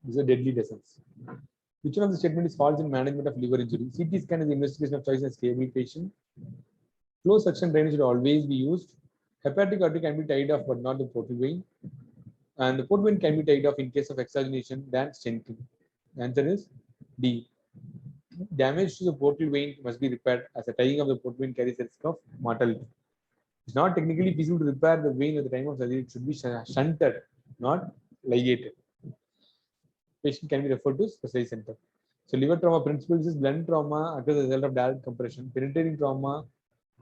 These are deadly lessons. Which one of the statement is false in management of liver injury? CT scan is the investigation of choice in a stable patient. Closed suction drainage should always be used. Hepatic artery can be tied off, but not the portal vein. And the portal vein can be tied off in case of exagination than stenting. The answer is D. Damage to the portal vein must be repaired, as the tying of the portal vein carries a risk of mortality. It's not technically feasible to repair the vein at the time of surgery. It should be shunted, not ligated. Patient can be referred to specialized center. So liver trauma principles is blunt trauma occurs as a result of direct compression. Penetrating trauma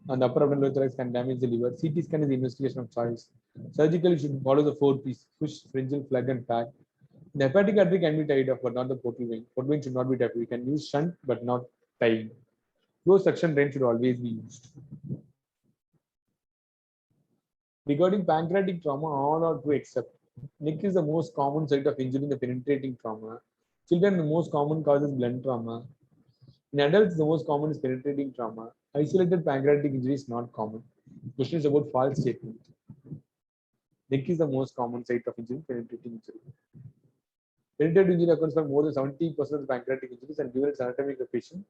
on the upper abdominal thorax can damage the liver. CT scan is the investigation of choice. Surgically should follow the 4 P's: push, fringil, plug, and pack. The hepatic artery can be tied off, but not the portal vein. Portal vein should not be tied. We can use shunt, but not tying. Closed suction drain should always be used. Regarding pancreatic trauma, all are true except neck is the most common site of injury in the penetrating trauma. Children, the most common cause is blunt trauma. In adults, the most common is penetrating trauma. Isolated pancreatic injury is not common. Question is about false statement. Neck is the most common site of injury, penetrating injury. Penetrating injury occurs for more than 70% of the pancreatic injuries, and given its anatomic location,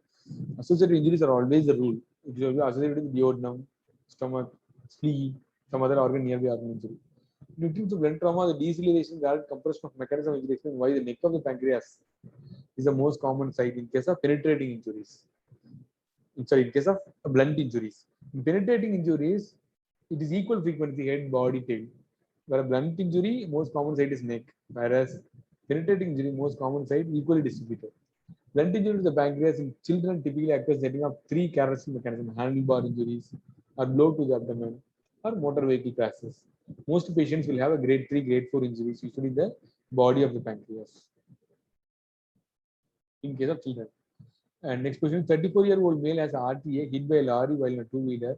associated injuries are always the rule. It will be associated with duodenum, stomach, spleen, some other organ nearby organ injury. In terms of blunt trauma, the deceleration, direct compression of mechanism injury explains why the neck of the pancreas is the most common site in case of penetrating injuries. Sorry, in case of blunt injuries. In penetrating injuries, it is equal frequency head, body, tail. Where a blunt injury, most common site is neck, whereas penetrating injury, most common site equally distributed. Blunt injury to the pancreas in children typically occurs setting up 3 characteristic mechanisms: handlebar injuries, or blow to the abdomen, or motor vehicle crashes. Most patients will have a grade 3, grade 4 injuries, usually in the body of the pancreas. In case of children. And next question: 34-year-old male has RTA hit by a lorry while in a two-wheeler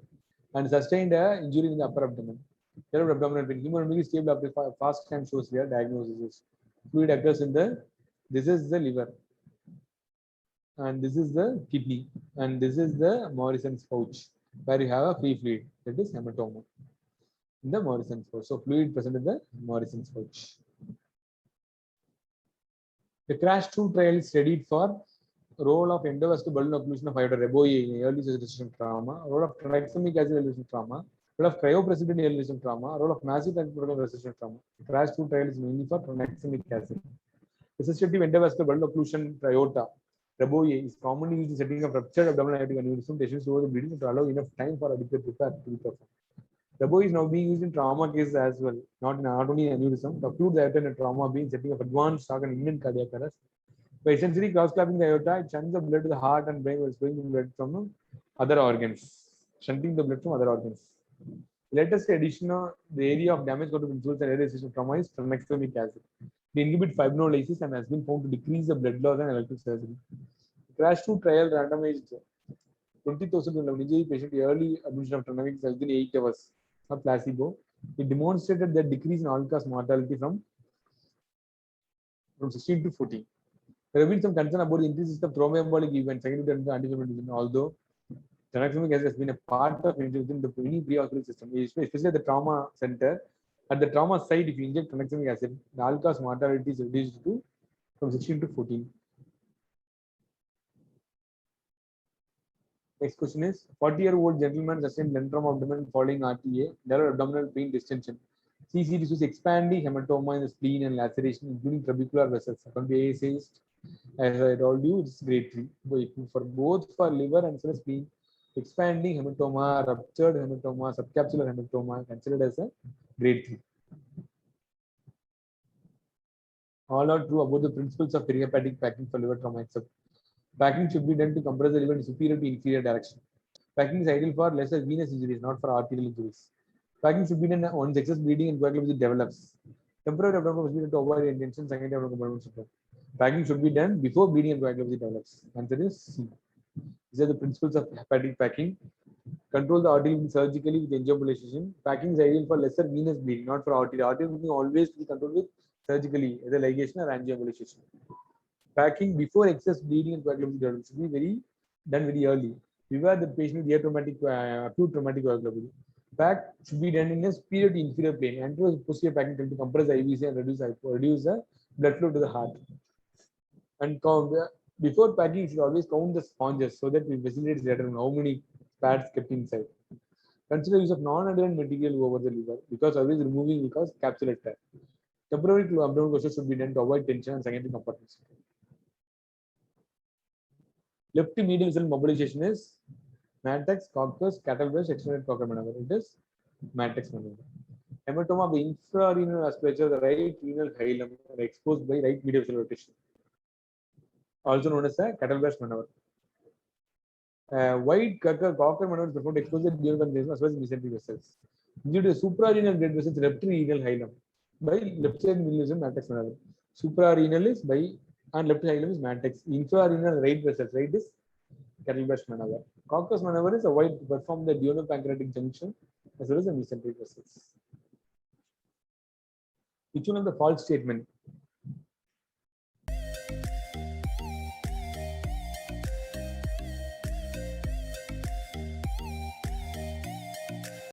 and sustained an injury in the upper abdomen. Abdominal pain. Hemodynamic stable after fast scan shows here. Diagnosis: fluid occurs in the. This is the liver, and this is the kidney, and this is the Morrison's pouch, where you have a free fluid. That is hematoma in the Morrison's pouch. So fluid present in the Morrison's pouch. The CRASH 2 trial is studied for role of endovascular balloon occlusion of aorta Reboye in early recession trauma, role of tranexamic acid elevation trauma, role of cryoprecipitate elevation trauma, role of massive protocol recession trauma. The CRASH 2 trial is mainly for tranexamic acid. Resistive endovascular balloon occlusion aorta Reboye is commonly used in setting of ruptured abdominal aortic aneurysm. Patients over the bleeding to allow enough time for adequate repair to be performed. Reboye is now being used in trauma cases as well, not only in aneurysm. To occlude the aorta in a trauma being setting of advanced shock and imminent cardiac arrest. By essentially cross-clapping the aorta, it shunts the blood to the heart and brain while spraying the blood from other organs, shunting the blood from other organs. The latest addition of the area of damage caused to principles and realization of trauma is tranexamic acid. They inhibit fibrinolysis and has been found to decrease the blood loss and elective surgery. The CRASH 2 trial randomized 20,000 injury patient early admission of tranexamic acid within 8 hours of placebo. It demonstrated that decrease in all-cause mortality from 16 to 14. There have been some concern about the increased risk of thromboembolic events secondary to anticoagulation, although tranexamic acid has been a part of within the any pre-hospital system, especially at the trauma center. At the trauma site, if you inject tranexamic acid, the all-cause mortality is reduced to from 16 to 14. Next question is: 40-year-old gentleman sustained blunt trauma abdomen following RTA, developed abdominal pain distension. CCD is expanding hematoma in the spleen and laceration, including trabecular vessels. According to ASA, as I told you, it's grade 3. For both for liver and spleen, expanding hematoma, ruptured hematoma, subcapsular hematoma considered as a grade 3. All are true about the principles of perihepatic packing for liver trauma, except packing should be done to compress the liver in superior to inferior direction. Packing is ideal for lesser venous injuries, not for arterial injuries. Packing should be done once excess bleeding and coagulopathy develops. Temporary abdominal must be done to avoid intention. Secondary abdominal support. Packing should be done before bleeding and coagulopathy develops. Answer is C. These are the principles of hepatic packing. Control the artery surgically with angioembolization. Packing is ideal for lesser venous bleeding, not for artery. Artery bleeding always be controlled with surgically, either ligation or angioembolization. Packing before excess bleeding and coagulopathy develops should be done very early. Beware the patient with acute traumatic coagulopathy. Pack should be done in a superior to inferior plane. Anterior posterior packing to compress the IVC and reduce the blood flow to the heart. And before packing, you should always count the sponges so that we facilitate later on how many pads kept inside. Consider use of non-adherent material over the liver because always removing will cause capsular tear. Temporary abdominal closure should be done to avoid tension and secondary compartments. Left medial vessel mobilization is Mantex, Coccus, Catalbrush, extended cocker maneuver. It is Mantex maneuver. Hematoma of the infrarenal vasculature, the right renal hilum are exposed by right medial vessel rotation, also known as the Catalbrush maneuver. Wide cocker maneuver is performed to expose the dual congestion as well as mesenteric vessels. Due to suprarenal blood vessels, left renal hilum by left side renal Mantex maneuver. Suprarenal is by and left hilum is Mantex. Infrarenal right vessels, right is Catalbrush maneuver. Coccus maneuver is avoid to perform the duodenal-pancreatic junction as well as the mesenteric vessels. Which one of the false statement?